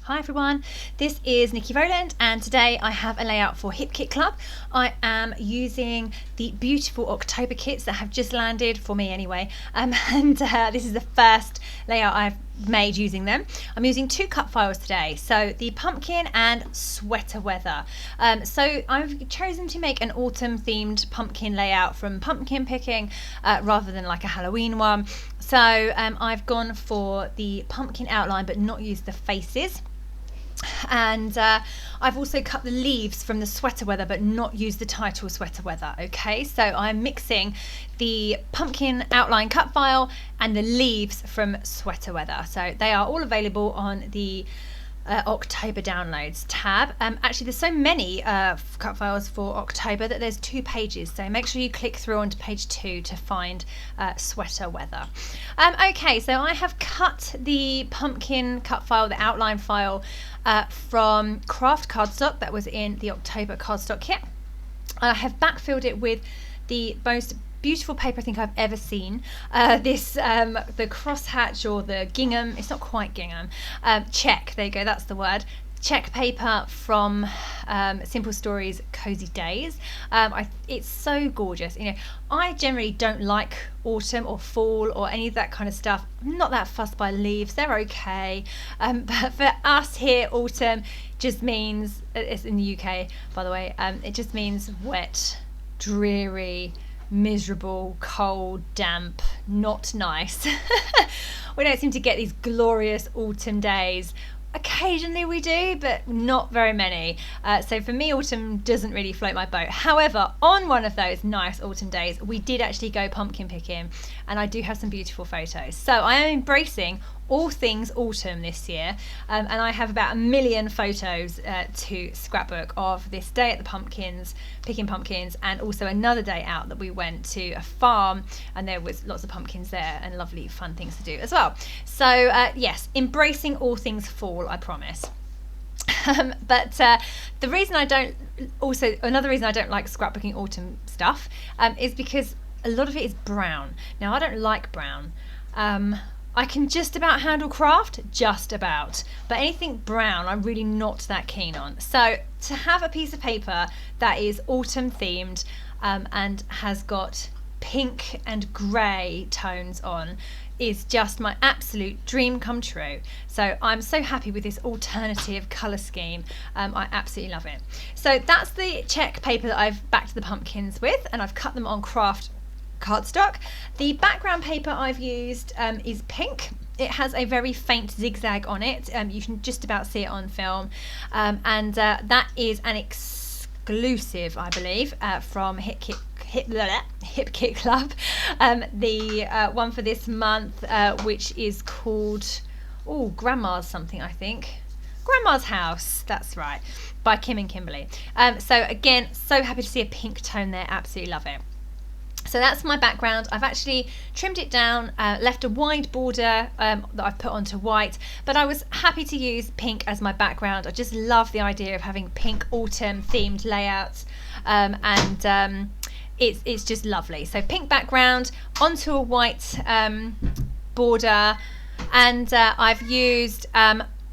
Hi everyone, this is Nikki Rowland and today I have a layout for Hip Kit Club. I am using the beautiful October kits that have just landed, for me anyway, and this is the first layout I've made using them. I'm using two cut files today, so the pumpkin and sweater weather. So I've chosen to make an autumn themed pumpkin layout from pumpkin picking rather than like a Halloween one. So I've gone for the pumpkin outline but not used the faces. And I've also cut the leaves from the sweater weather but not used the title sweater weather. Okay, so I'm mixing the pumpkin outline cut file and the leaves from sweater weather. So they are all available on the October downloads tab. Actually there's so many cut files for October that there's 2 pages, so make sure you click through onto page 2 to find sweater weather. Okay, so I have cut the pumpkin cut file, the outline file, from Kraft cardstock that was in the October cardstock kit. I have backfilled it with the most beautiful paper I think I've ever seen. The crosshatch or the gingham, it's not quite gingham, check, there you go, that's the word. Check paper from Simple Stories Cozy Days. It's so gorgeous. You know, I generally don't like autumn or fall or any of that kind of stuff. I'm not that fussed by leaves, they're okay. But for us here, autumn just means, it's in the UK by the way, it just means wet, dreary, miserable, cold, damp, not nice. We don't seem to get these glorious autumn days. Occasionally we do, but not very many. So for me, autumn doesn't really float my boat. However, on one of those nice autumn days, we did actually go pumpkin picking, and I do have some beautiful photos. So I am embracing all things autumn this year, and I have about 1 million photos to scrapbook of this day at the pumpkins, picking pumpkins, and also another day out that we went to a farm and there was lots of pumpkins there and lovely fun things to do as well. So yes, embracing all things fall, I promise. But the reason I don't, another reason I don't like scrapbooking autumn stuff is because a lot of it is brown. Now I don't like brown. I can just about handle craft, just about, but anything brown I'm really not that keen on. So to have a piece of paper that is autumn themed and has got pink and grey tones on is just my absolute dream come true. So I'm so happy with this alternative colour scheme. I absolutely love it. So that's the check paper that I've backed the pumpkins with, and I've cut them on Kraft cardstock. The background paper I've used is pink. It has a very faint zigzag on it. You can just about see it on film, and that is an exclusive, I believe, from Hip Kit Club. The one for this month, which is called Grandma's something, I think. Grandma's House, that's right, by Kim and Kimberly. So again, so happy to see a pink tone there. Absolutely love it. So that's my background. I've actually trimmed it down, left a wide border that I've put onto white, but I was happy to use pink as my background. I just love the idea of having pink autumn themed layouts, and it's just lovely. So pink background onto a white border, and I've used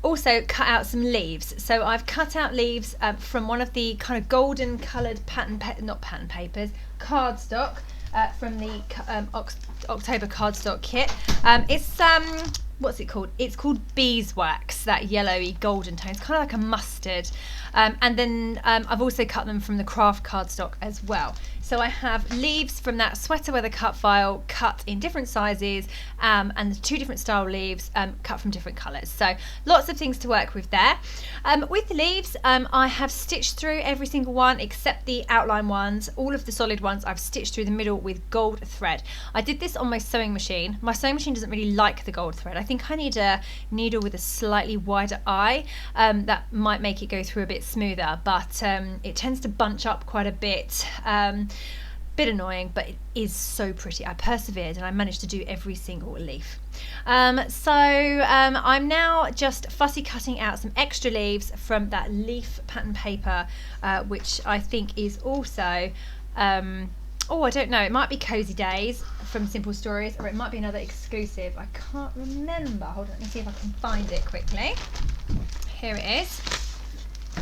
also cut out some leaves. So I've cut out leaves from one of the kind of golden coloured cardstock. From the October cardstock kit. It's what's it called? It's called Beeswax, that yellowy golden tone. It's kind of like a mustard. And then I've also cut them from the Kraft cardstock as well. So I have leaves from that sweater weather cut file cut in different sizes, and 2 different style leaves cut from different colours. So lots of things to work with there. With the leaves, I have stitched through every single one except the outline ones. All of the solid ones I've stitched through the middle with gold thread. I did this on my sewing machine. My sewing machine doesn't really like the gold thread. I think I need a needle with a slightly wider eye that might make it go through a bit smoother, but it tends to bunch up quite a bit. Bit annoying, but it is so pretty. I persevered and I managed to do every single leaf. So I'm now just fussy cutting out some extra leaves from that leaf pattern paper, which I think is also I don't know, it might be Cozy Days from Simple Stories, or it might be another exclusive. I can't remember. Hold on, let me see if I can find it quickly. here it is.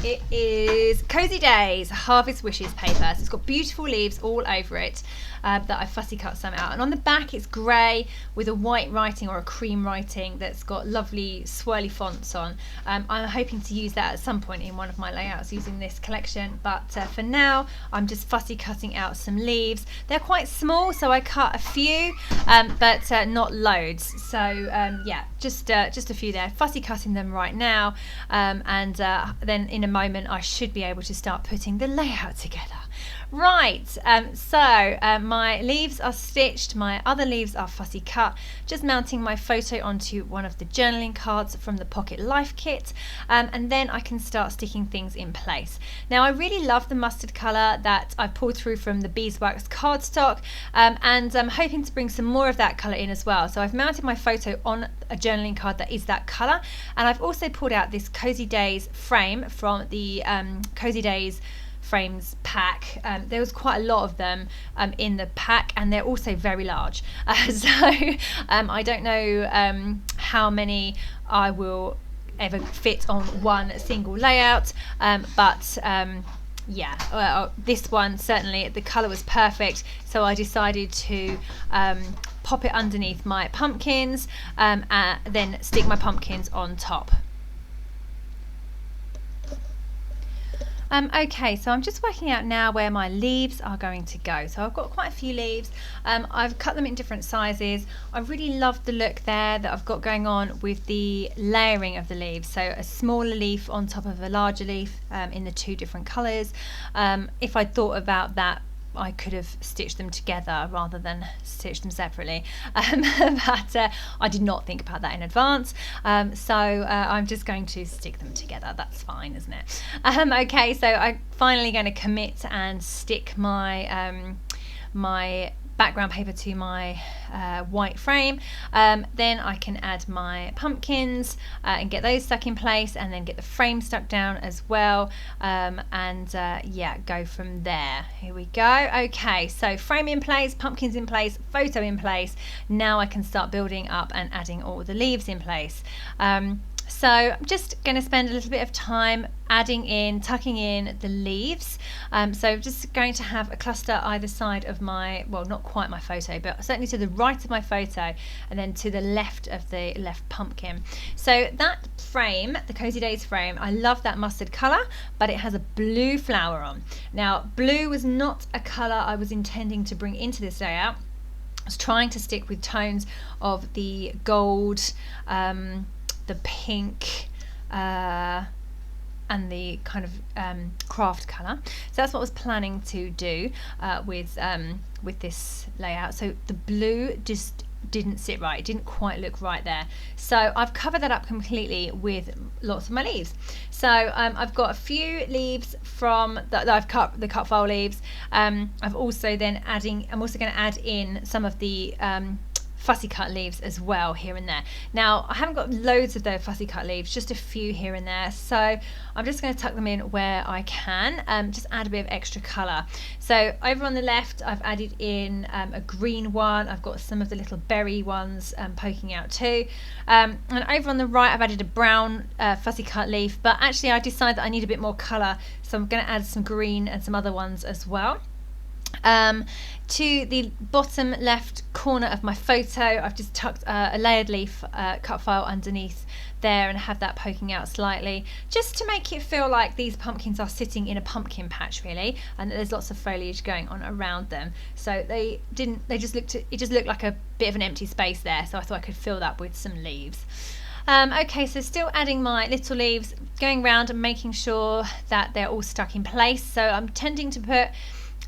It is Cozy Days Harvest Wishes paper. So it's got beautiful leaves all over it that I fussy cut some out. And on the back it's grey with a white writing or a cream writing that's got lovely swirly fonts on. I'm hoping to use that at some point in one of my layouts using this collection. But for now, I'm just fussy cutting out some leaves. They're quite small, so I cut a few, but not loads. So yeah, just a few there. Fussy cutting them right now, and then in a moment I should be able to start putting the layout together. Right, so my leaves are stitched, my other leaves are fussy cut, just mounting my photo onto one of the journaling cards from the Pocket Life kit, and then I can start sticking things in place. Now I really love the mustard colour that I pulled through from the Beeswax Cardstock, and I'm hoping to bring some more of that colour in as well. So I've mounted my photo on a journaling card that is that colour, and I've also pulled out this Cozy Days frame from the Cozy Days frames pack. There was quite a lot of them in the pack, and they're also very large, so I don't know how many I will ever fit on one single layout, but yeah, this one certainly the colour was perfect, so I decided to pop it underneath my pumpkins, then stick my pumpkins on top. Okay, so I'm just working out now where my leaves are going to go. So I've got quite a few leaves. I've cut them in different sizes. I really love the look there that I've got going on with the layering of the leaves. So a smaller leaf on top of a larger leaf in the two different colours. If I thought about that, I could have stitched them together rather than stitch them separately, but I did not think about that in advance, so I'm just going to stick them together. That's fine, isn't it? Okay, so I'm finally going to commit and stick my my background paper to my white frame. Then I can add my pumpkins and get those stuck in place, and then get the frame stuck down as well, and yeah, go from there. Here we go. Okay, so frame in place, pumpkins in place, photo in place. Now I can start building up and adding all the leaves in place. So I'm just going to spend a little bit of time adding in, tucking in the leaves. So just going to have a cluster either side of my, well, not quite my photo, but certainly to the right of my photo, and then to the left of the left pumpkin. So that frame, the Cozy Days frame, I love that mustard colour, but it has a blue flower on. Now, blue was not a colour I was intending to bring into this layout. I was trying to stick with tones of the gold, the pink, and the kind of craft colour. So that's what I was planning to do with this layout. So the blue just didn't sit right, it didn't quite look right there. So I've covered that up completely with lots of my leaves. So I've got a few leaves from that I've cut, the cut file leaves. I've also then I'm also going to add in some of the fussy cut leaves as well here and there. Now I haven't got loads of those fussy cut leaves, just a few here and there, so I'm just going to tuck them in where I can, just add a bit of extra colour. So over on the left I've added in a green one. I've got some of the little berry ones poking out too, and over on the right I've added a brown fussy cut leaf, but actually I decided that I need a bit more colour, so I'm going to add some green and some other ones as well. To the bottom left corner of my photo I've just tucked a layered leaf cut file underneath there, and have that poking out slightly, just to make it feel like these pumpkins are sitting in a pumpkin patch really, and there's lots of foliage going on around them. So it just looked like a bit of an empty space there, so I thought I could fill that with some leaves. Okay, so still adding my little leaves, going around and making sure that they're all stuck in place. So I'm tending to put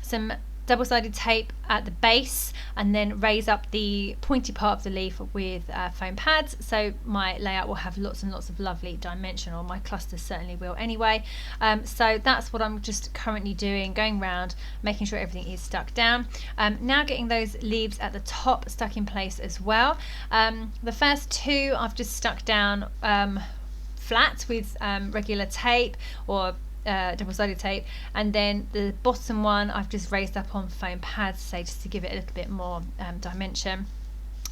some double-sided tape at the base and then raise up the pointy part of the leaf with foam pads, so my layout will have lots and lots of lovely dimension, or my clusters certainly will anyway. So that's what I'm just currently doing, going around making sure everything is stuck down. Now getting those leaves at the top stuck in place as well. The first two I've just stuck down flat with regular tape or double-sided tape, and then the bottom one I've just raised up on foam pads, say, just to give it a little bit more dimension.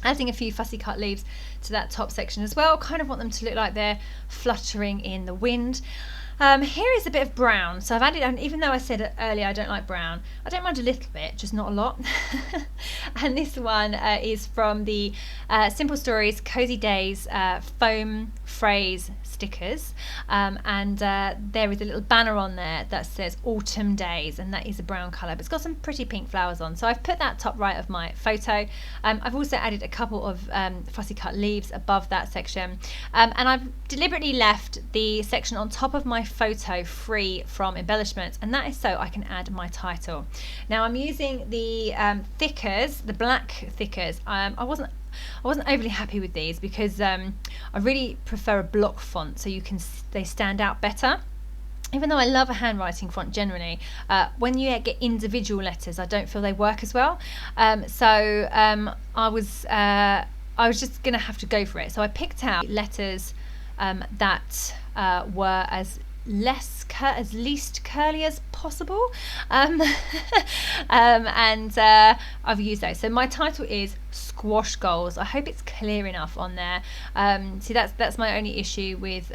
adding a few fussy cut leaves to that top section as well. Kind of want them to look like they're fluttering in the wind. Here is a bit of brown, so I've added, and even though I said earlier I don't like brown, I don't mind a little bit, just not a lot. And this one is from the Simple Stories Cozy Days foam phrase stickers, and there is a little banner on there that says Autumn Days, and that is a brown colour, but it's got some pretty pink flowers on, so I've put that top right of my photo. I've also added a couple of fussy cut leaves above that section, and I've deliberately left the section on top of my photo free from embellishments, and that is so I can add my title. Now I'm using the thickers, the black thickers. I wasn't overly happy with these because I really prefer a block font, so they stand out better. Even though I love a handwriting font generally, when you get individual letters, I don't feel they work as well. So I was just gonna have to go for it. So I picked out letters that were as least curly as possible, and I've used those. So my title is Squash Goals. I hope it's clear enough on there. See, that's my only issue with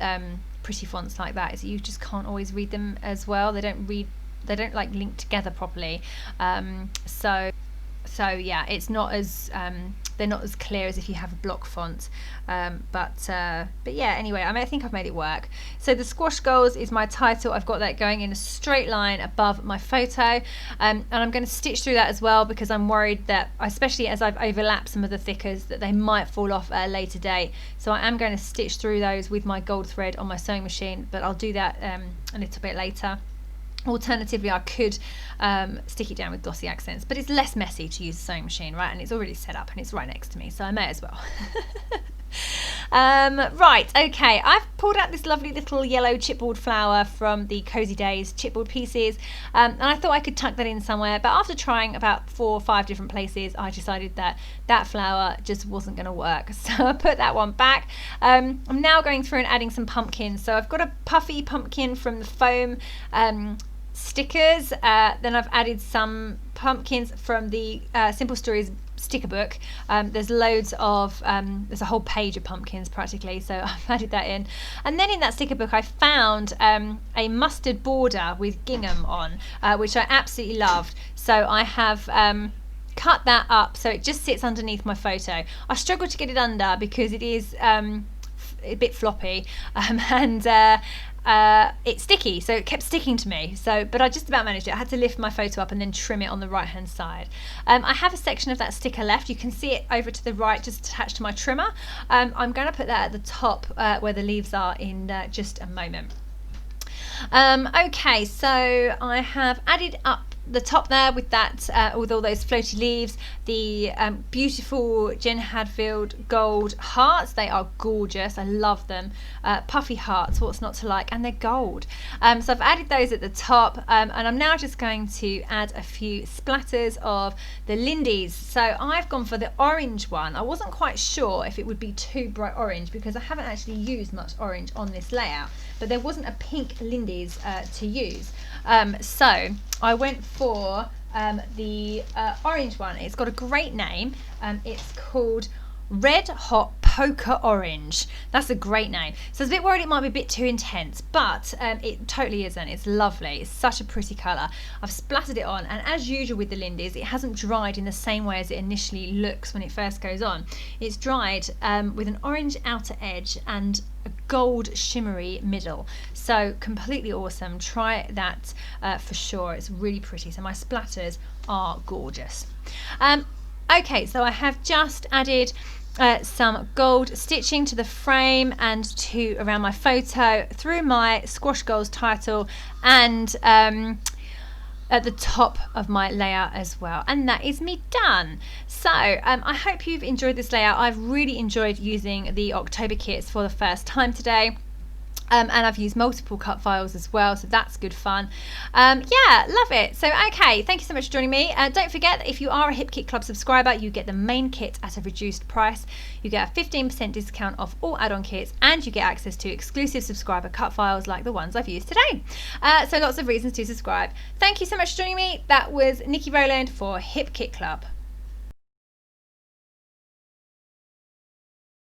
pretty fonts like that, is you just can't always read them as well. They don't like link together properly. So yeah, it's not as they're not as clear as if you have a block font, but yeah, anyway, I think I've made it work. So the Squash Goals is my title. I've got that going in a straight line above my photo, and I'm going to stitch through that as well, because I'm worried that, especially as I've overlapped some of the thickers, that they might fall off at a later date. So I am going to stitch through those with my gold thread on my sewing machine, but I'll do that a little bit later. Alternatively, I could stick it down with glossy accents, but it's less messy to use a sewing machine, right? And it's already set up and it's right next to me, so I may as well. Right, okay, I've pulled out this lovely little yellow chipboard flower from the Cozy Days chipboard pieces, and I thought I could tuck that in somewhere, but after trying about 4 or 5 different places, I decided that that flower just wasn't going to work, so I put that one back. I'm now going through and adding some pumpkins. So I've got a puffy pumpkin from the foam stickers, then I've added some pumpkins from the Simple Stories sticker book. There's loads of there's a whole page of pumpkins practically, so I've added that in. And then in that sticker book I found a mustard border with gingham on, which I absolutely loved, so I have cut that up so it just sits underneath my photo. I struggled to get it under because it is a bit floppy, and it's sticky, so it kept sticking to me. But I just about managed it. I had to lift my photo up and then trim it on the right hand side. I have a section of that sticker left. You can see it over to the right, just attached to my trimmer. I'm going to put that at the top where the leaves are in just a moment. Okay, so I have added up the top there with that, with all those floaty leaves, the beautiful Jen Hadfield gold hearts. They are gorgeous, I love them. Puffy hearts, what's not to like, and they're gold. So I've added those at the top, and I'm now just going to add a few splatters of the Lindy's. So I've gone for the orange one. I wasn't quite sure if it would be too bright orange because I haven't actually used much orange on this layout, but there wasn't a pink Lindy's to use. So I went for the orange one. It's got a great name. It's called Red Hot Poker Orange. That's a great name. So I was a bit worried it might be a bit too intense, but it totally isn't. It's lovely. It's such a pretty colour. I've splattered it on, and as usual with the Lindy's, it hasn't dried in the same way as it initially looks when it first goes on. It's dried with an orange outer edge and a gold shimmery middle. So completely awesome. Try that for sure. It's really pretty. So my splatters are gorgeous. Okay, so I have just added some gold stitching to the frame and to around my photo through my Squash Goals title and at the top of my layout as well, and that is me done. So I hope you've enjoyed this layout. I've really enjoyed using the October kits for the first time today. And I've used multiple cut files as well, so that's good fun. Yeah, love it. So okay, thank you so much for joining me. Don't forget that if you are a Hip Kit Club subscriber, you get the main kit at a reduced price. You get a 15% discount off all add-on kits, and you get access to exclusive subscriber cut files like the ones I've used today. So lots of reasons to subscribe. Thank you so much for joining me. That was Nikki Rowland for Hip Kit Club.